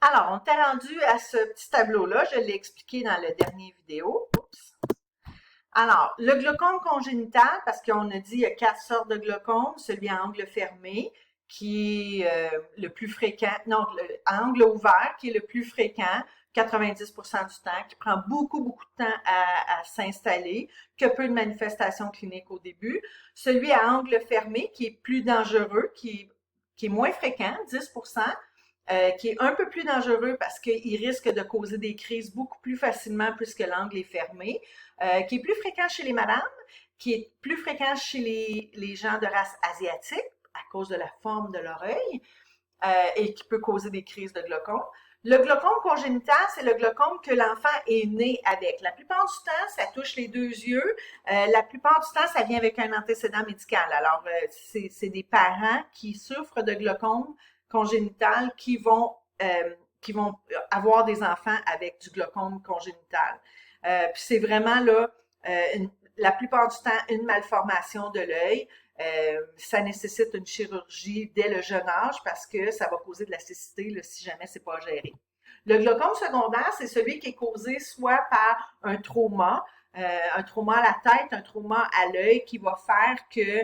Alors, on t'est rendu à ce petit tableau-là. Je l'ai expliqué dans la dernière vidéo. Oups. Alors, le glaucome congénital, parce qu'on a dit qu'il y a 4 sortes de glaucome, celui à angle fermé, qui est le plus fréquent, non, à angle ouvert, qui est le plus fréquent, 90% du temps, qui prend beaucoup, beaucoup de temps à s'installer, que peu de manifestations cliniques au début. Celui à angle fermé, qui est plus dangereux, qui est moins fréquent, 10%, qui est un peu plus dangereux parce qu'il risque de causer des crises beaucoup plus facilement puisque l'angle est fermé, qui est plus fréquent chez les madames, qui est plus fréquent chez les gens de race asiatique à cause de la forme de l'oreille et qui peut causer des crises de glaucome. Le glaucome congénital, c'est le glaucome que l'enfant est né avec. La plupart du temps, ça touche les 2 yeux. La plupart du temps, ça vient avec un antécédent médical. Alors, c'est des parents qui souffrent de glaucome congénital qui vont avoir des enfants avec du glaucome congénital. Puis c'est vraiment là, la plupart du temps, une malformation de l'œil. Ça nécessite une chirurgie dès le jeune âge parce que ça va causer de la cécité là, si jamais c'est pas géré. Le glaucome secondaire, c'est celui qui est causé soit par un trauma à la tête, un trauma à l'œil qui va faire que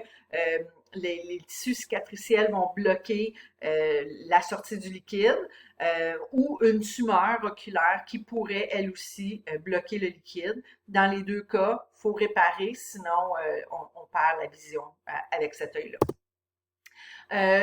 les tissus cicatriciels vont bloquer la sortie du liquide ou une tumeur oculaire qui pourrait, elle aussi, bloquer le liquide. Dans les 2 cas, il faut réparer, sinon on perd la vision avec cet œil-là.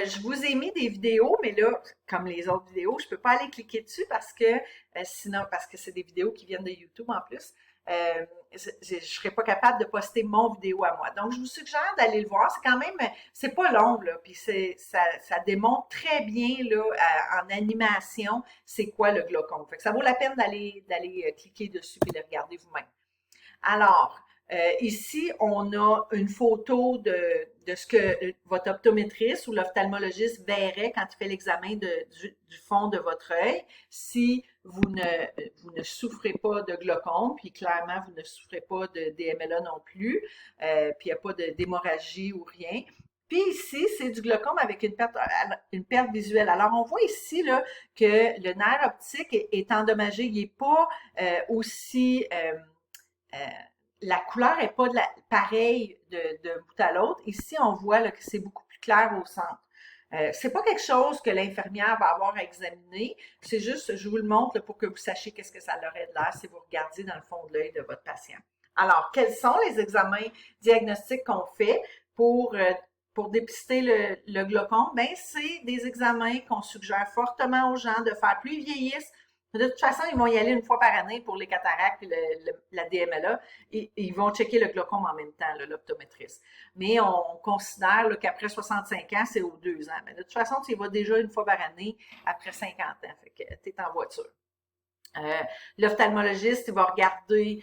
Je vous ai mis des vidéos, mais là, comme les autres vidéos, je ne peux pas aller cliquer dessus parce que sinon, parce que c'est des vidéos qui viennent de YouTube en plus. Je ne serais pas capable de poster mon vidéo à moi. Donc, je vous suggère d'aller le voir. C'est quand même, c'est pas long, là, puis ça démontre très bien, là, en animation, c'est quoi le glaucome. Fait que ça vaut la peine d'aller cliquer dessus et de regarder vous-même. Alors, ici, on a une photo de ce que votre optométriste ou l'ophtalmologiste verrait quand il fait l'examen du fond de votre œil. Si vous ne souffrez pas de glaucome, puis clairement, vous ne souffrez pas de DMLA non plus, puis il n'y a pas d'hémorragie ou rien. Puis ici, c'est du glaucome avec une perte visuelle. Alors, on voit ici là, que le nerf optique est endommagé. Il n'est pas aussi euh, la couleur n'est pas pareille de bout à l'autre. Ici, on voit là, que c'est beaucoup plus clair au centre. C'est pas quelque chose que l'infirmière va avoir à examiner. C'est juste, je vous le montre là, pour que vous sachiez qu'est-ce que ça aurait de l'air si vous regardez dans le fond de l'œil de votre patient. Alors, quels sont les examens diagnostiques qu'on fait pour, euh, pour dépister le glaucome? Ben, c'est des examens qu'on suggère fortement aux gens de faire. Plus ils vieillissent, de toute façon, ils vont y aller une fois par année pour les cataractes et la DMLA et ils vont checker le glaucome en même temps, l'optométriste. Mais on considère qu'après 65 ans, c'est aux 2 ans. Mais de toute façon, tu y vas déjà une fois par année après 50 ans. Fait que tu es en voiture. L'ophtalmologiste, il va regarder,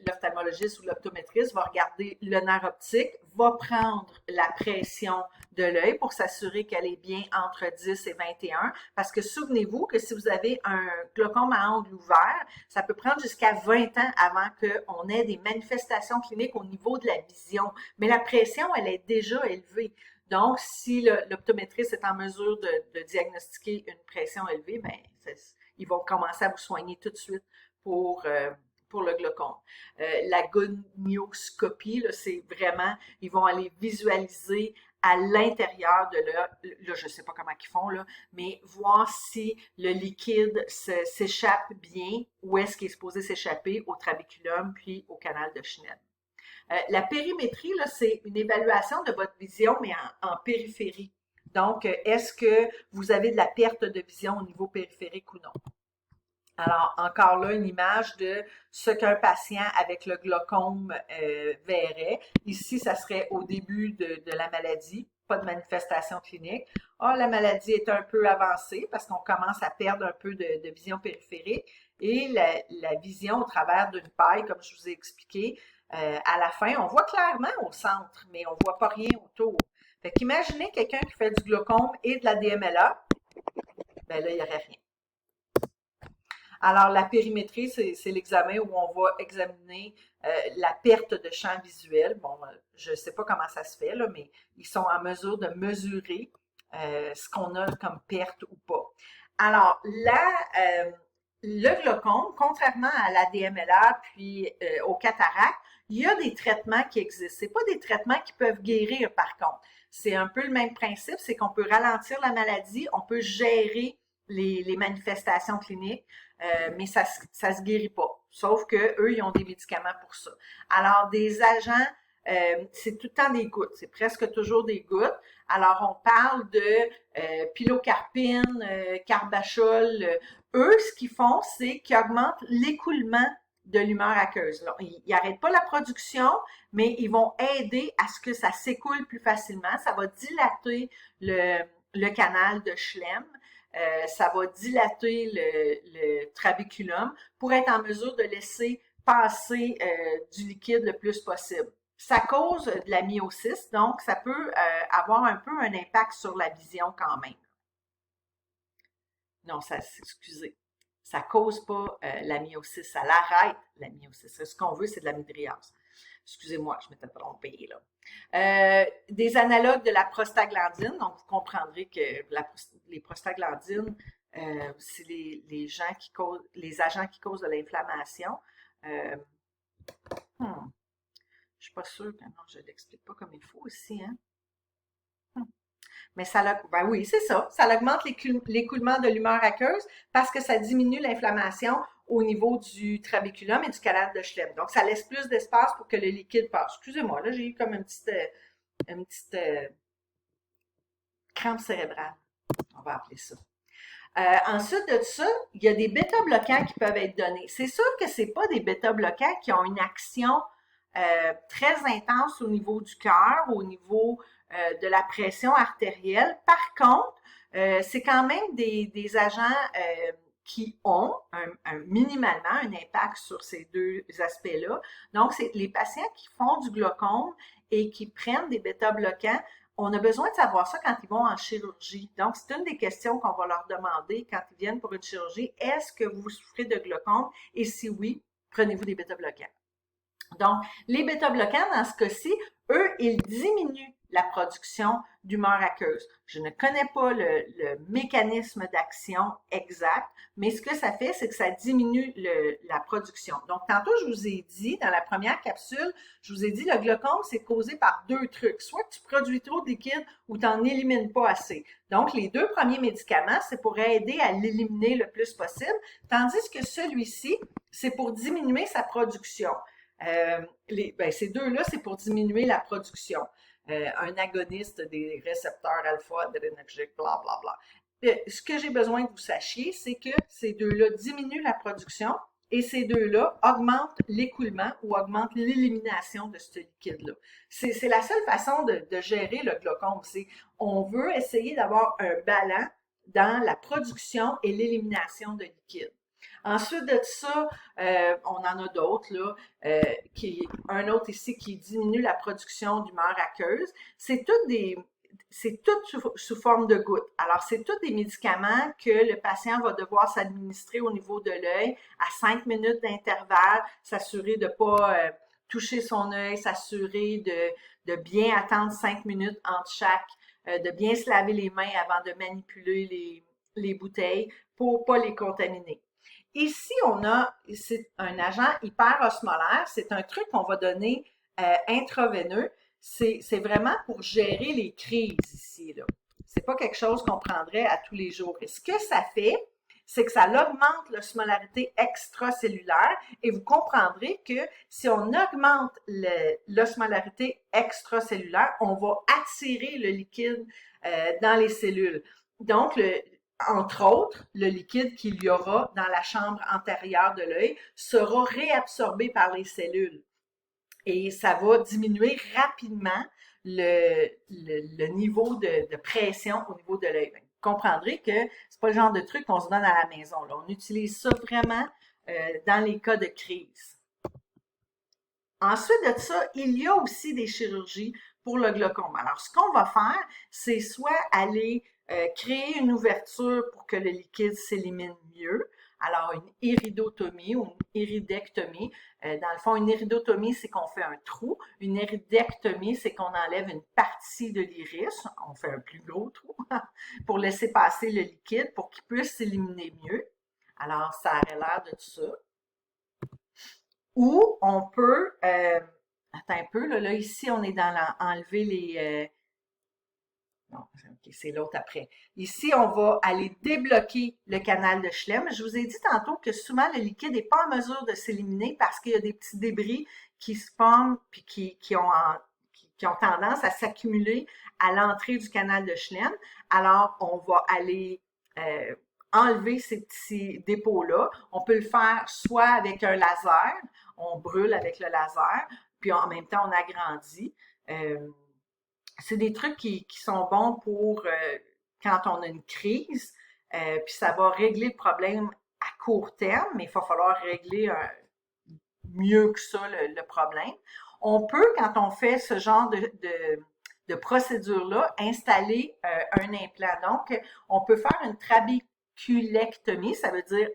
l'ophtalmologiste ou l'optométriste va regarder le nerf optique, va prendre la pression de l'œil pour s'assurer qu'elle est bien entre 10 et 21, parce que souvenez-vous que si vous avez un glaucome à angle ouvert, ça peut prendre jusqu'à 20 ans avant qu'on ait des manifestations cliniques au niveau de la vision. Mais la pression, elle est déjà élevée. Donc, si l'optométriste est en mesure de diagnostiquer une pression élevée, ben, ils vont commencer à vous soigner tout de suite pour le glaucome. La gonioscopie, c'est vraiment, ils vont aller visualiser à l'intérieur de là, je ne sais pas comment ils font, là, mais voir si le liquide s'échappe bien, où est-ce qu'il est supposé s'échapper, au trabeculum puis au canal de Schnell. La périmétrie, là, c'est une évaluation de votre vision, mais en périphérie. Donc, est-ce que vous avez de la perte de vision au niveau périphérique ou non? Alors, encore là, une image de ce qu'un patient avec le glaucome verrait. Ici, ça serait au début de la maladie, pas de manifestation clinique. Ah, la maladie est un peu avancée parce qu'on commence à perdre un peu de vision périphérique et la vision au travers d'une paille, comme je vous ai expliqué, à la fin, on voit clairement au centre, mais on voit pas rien autour. Fait qu'imaginez quelqu'un qui fait du glaucome et de la DMLA, ben là, il n'y aurait rien. Alors, la périmétrie, c'est l'examen où on va examiner la perte de champ visuel. Bon, je ne sais pas comment ça se fait, là, mais ils sont en mesure de mesurer ce qu'on a comme perte ou pas. Alors, le glaucome, contrairement à la DMLA puis au cataracte, il y a des traitements qui existent. C'est pas des traitements qui peuvent guérir, par contre. C'est un peu le même principe, c'est qu'on peut ralentir la maladie, on peut gérer les manifestations cliniques, mais ça se guérit pas. Sauf que eux, ils ont des médicaments pour ça. Alors, des agents, c'est tout le temps des gouttes, c'est presque toujours des gouttes. Alors, on parle de pilocarpine, carbachol. Eux, ce qu'ils font, c'est qu'ils augmentent l'écoulement de l'humeur aqueuse. Là, ils n'arrêtent pas la production, mais ils vont aider à ce que ça s'écoule plus facilement. Ça va dilater le canal de Schlemm. Ça va dilater le trabéculum pour être en mesure de laisser passer du liquide le plus possible. Ça cause de la myosis, donc ça peut avoir un peu un impact sur la vision quand même. Non, excusez, ça cause pas la myosis, ça l'arrête la myosis. Ce qu'on veut, c'est de la midriase. Excusez-moi, je m'étais trompée là. Des analogues de la prostaglandine, donc vous comprendrez que les prostaglandines, c'est les agents qui causent de l'inflammation. Euh, hmm, je suis pas sûre que non, je l'explique pas comme il faut aussi, hein. Hmm. Mais ben oui, c'est ça. Ça augmente l'écoulement de l'humeur aqueuse parce que ça diminue l'inflammation au niveau du trabéculum et du canal de Schlemm. Donc, ça laisse plus d'espace pour que le liquide passe. Excusez-moi, là, j'ai eu comme une petite crampe cérébrale. On va appeler ça. Ensuite de ça, il y a des bêta-bloquants qui peuvent être donnés. C'est sûr que c'est pas des bêta-bloquants qui ont une action très intense au niveau du cœur, au niveau de la pression artérielle. Par contre, c'est quand même des agents qui ont minimalement un impact sur ces deux aspects-là. Donc, c'est les patients qui font du glaucome et qui prennent des bêta-bloquants, on a besoin de savoir ça quand ils vont en chirurgie. Donc, c'est une des questions qu'on va leur demander quand ils viennent pour une chirurgie. Est-ce que vous souffrez de glaucome? Et si oui, prenez-vous des bêta-bloquants. Donc, les bêta-bloquants, dans ce cas-ci, eux, ils diminuent la production d'humeur aqueuse. Je ne connais pas le mécanisme d'action exact, mais ce que ça fait, c'est que ça diminue la production. Donc, tantôt, je vous ai dit, dans la première capsule, je vous ai dit, le glaucome, c'est causé par deux trucs. Soit que tu produis trop de liquide ou tu n'en élimines pas assez. Donc, les deux premiers médicaments, c'est pour aider à l'éliminer le plus possible, tandis que celui-ci, c'est pour diminuer sa production. Ces deux-là, c'est pour diminuer la production. Un agoniste des récepteurs alpha-adrénergiques, blablabla. Ce que j'ai besoin que vous sachiez, c'est que ces deux-là diminuent la production et ces deux-là augmentent l'écoulement ou augmentent l'élimination de ce liquide-là. C'est la seule façon de gérer le glaucome. On veut essayer d'avoir un ballon dans la production et l'élimination de liquide. Ensuite de ça, on en a d'autres, là, un autre ici qui diminue la production d'humeur aqueuse. C'est tout sous forme de gouttes. Alors, c'est tous des médicaments que le patient va devoir s'administrer au niveau de l'œil à 5 minutes d'intervalle, s'assurer de ne pas toucher son œil, s'assurer de bien attendre 5 minutes entre chaque, de bien se laver les mains avant de manipuler les bouteilles pour ne pas les contaminer. Ici, c'est un agent hyperosmolaire. C'est un truc qu'on va donner intraveineux. C'est vraiment pour gérer les crises ici, là. C'est pas quelque chose qu'on prendrait à tous les jours. Et ce que ça fait, c'est que ça augmente l'osmolarité extracellulaire et vous comprendrez que si on augmente l'osmolarité extracellulaire, on va attirer le liquide dans les cellules. Donc, entre autres, le liquide qu'il y aura dans la chambre antérieure de l'œil sera réabsorbé par les cellules. Et ça va diminuer rapidement le niveau de pression au niveau de l'œil. Vous comprendrez que c'est pas le genre de truc qu'on se donne à la maison. Là. On utilise ça vraiment dans les cas de crise. Ensuite de ça, il y a aussi des chirurgies pour le glaucome. Alors, ce qu'on va faire, c'est soit aller créer une ouverture pour que le liquide s'élimine mieux. Alors, une iridotomie ou une iridectomie, dans le fond, une iridotomie, c'est qu'on fait un trou. Une iridectomie, c'est qu'on enlève une partie de l'iris. On fait un plus gros trou pour laisser passer le liquide pour qu'il puisse s'éliminer mieux. Alors, ça aurait l'air de tout ça. Ou on peut, attends un peu, là ici, on est dans enlever les, non, ok, c'est l'autre après. Ici, on va aller débloquer le canal de Schlemm. Je vous ai dit tantôt que souvent, le liquide n'est pas en mesure de s'éliminer parce qu'il y a des petits débris qui se forment puis qui ont tendance à s'accumuler à l'entrée du canal de Schlemm. Alors, on va aller enlever ces petits dépôts-là. On peut le faire soit avec un laser, on brûle avec le laser, puis en même temps, on agrandit. C'est des trucs qui sont bons pour quand on a une crise, puis ça va régler le problème à court terme, mais il va falloir régler mieux que ça le problème. On peut, quand on fait ce genre de procédure-là, installer un implant. Donc, on peut faire une trabiculectomie, ça veut dire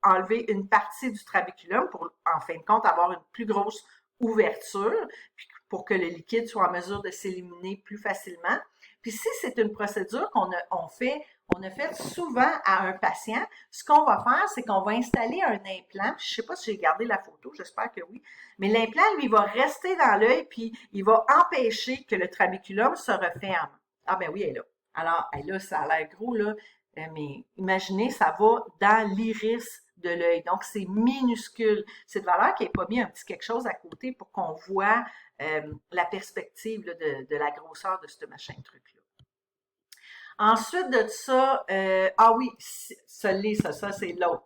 enlever une partie du trabiculum pour, en fin de compte, avoir une plus grosse ouverture, puis pour que le liquide soit en mesure de s'éliminer plus facilement. Puis si c'est une procédure on a fait souvent à un patient, ce qu'on va faire, c'est qu'on va installer un implant. Je ne sais pas si j'ai gardé la photo, j'espère que oui. Mais l'implant, lui, va rester dans l'œil, puis il va empêcher que le trabiculum se referme. Ah ben oui, elle est là. Alors, là, ça a l'air gros, là. Mais imaginez, ça va dans l'iris de l'œil. Donc, c'est minuscule. C'est de valeur qui n'est pas mis un petit quelque chose à côté pour qu'on voit la perspective là, de la grosseur de ce machin truc-là. Ensuite de ça, ah oui, ça, c'est l'autre.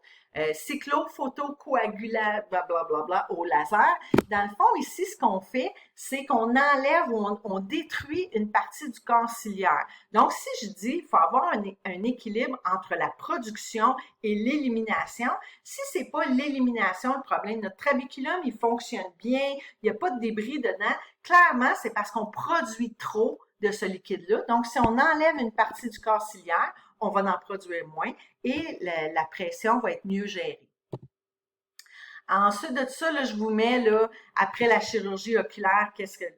Cyclophotocoagulable, blablabla, au laser. Dans le fond, ici, ce qu'on fait, c'est qu'on enlève ou on détruit une partie du corps ciliaire. Donc, si je dis, il faut avoir un équilibre entre la production et l'élimination, si c'est pas l'élimination le problème, notre trabiculum, il fonctionne bien, il n'y a pas de débris dedans, clairement, c'est parce qu'on produit trop de ce liquide-là. Donc, si on enlève une partie du corps ciliaire, on va en produire moins et la pression va être mieux gérée. Ensuite de ça, là, je vous mets là, après la chirurgie oculaire,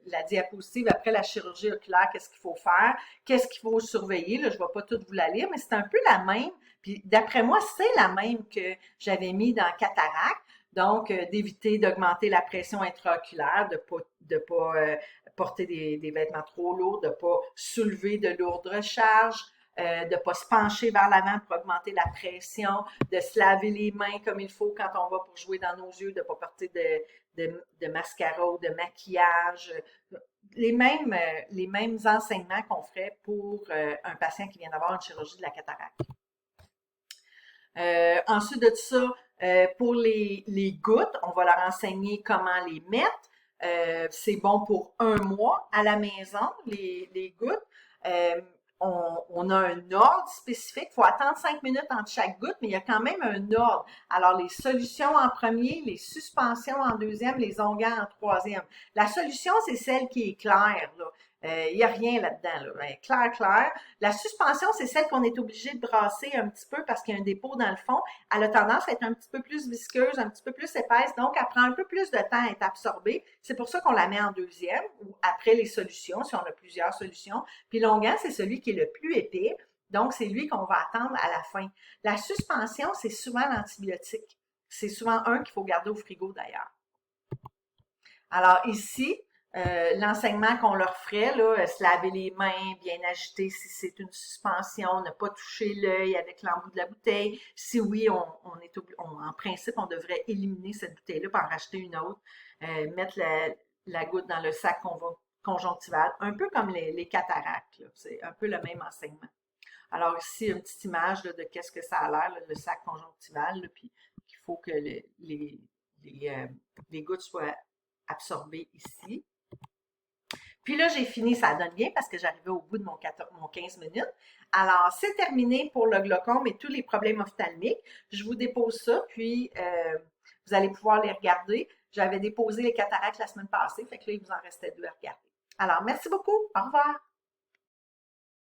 la diapositive, après la chirurgie oculaire, qu'est-ce qu'il faut faire, qu'est-ce qu'il faut surveiller. Là, je ne vais pas tout vous la lire, mais c'est un peu la même. Puis d'après moi, c'est la même que j'avais mis dans cataracte. Donc, d'éviter d'augmenter la pression intraoculaire, de pas porter des vêtements trop lourds, de ne pas soulever de lourdes charges, de ne pas se pencher vers l'avant pour augmenter la pression, de se laver les mains comme il faut quand on va pour jouer dans nos yeux, de ne pas porter de mascara ou de maquillage. Les mêmes enseignements qu'on ferait pour un patient qui vient d'avoir une chirurgie de la cataracte. Ensuite de ça, pour les gouttes, on va leur enseigner comment les mettre. C'est bon pour 1 mois à la maison, les gouttes. On a un ordre spécifique. Il faut attendre 5 minutes entre chaque goutte, mais il y a quand même un ordre. Alors, les solutions en premier, les suspensions en deuxième, les onguents en troisième. La solution, c'est celle qui est claire, là. Il n'y a rien là-dedans, là. Ben, clair. La suspension, c'est celle qu'on est obligé de brasser un petit peu parce qu'il y a un dépôt dans le fond. Elle a tendance à être un petit peu plus visqueuse, un petit peu plus épaisse, donc elle prend un peu plus de temps à être absorbée. C'est pour ça qu'on la met en deuxième ou après les solutions, si on a plusieurs solutions. Puis l'onguent, c'est celui qui est le plus épais, donc c'est lui qu'on va attendre à la fin. La suspension, c'est souvent l'antibiotique. C'est souvent un qu'il faut garder au frigo d'ailleurs. Alors ici, l'enseignement qu'on leur ferait, là, se laver les mains, bien agiter si c'est une suspension, ne pas toucher l'œil avec l'embout de la bouteille. Si oui, en principe, on devrait éliminer cette bouteille-là pour en racheter une autre, mettre la goutte dans le sac conjonctival, un peu comme les cataractes. C'est un peu le même enseignement. Alors ici, une petite image là, de qu'est-ce que ça a l'air, le sac conjonctival, là, puis qu'il faut que les gouttes soient absorbées ici. Puis là, j'ai fini, ça donne bien parce que j'arrivais au bout de mon 15 minutes. Alors, c'est terminé pour le glaucome et tous les problèmes ophtalmiques. Je vous dépose ça, puis vous allez pouvoir les regarder. J'avais déposé les cataractes la semaine passée, fait que là, il vous en restait 2 à regarder. Alors, merci beaucoup. Au revoir.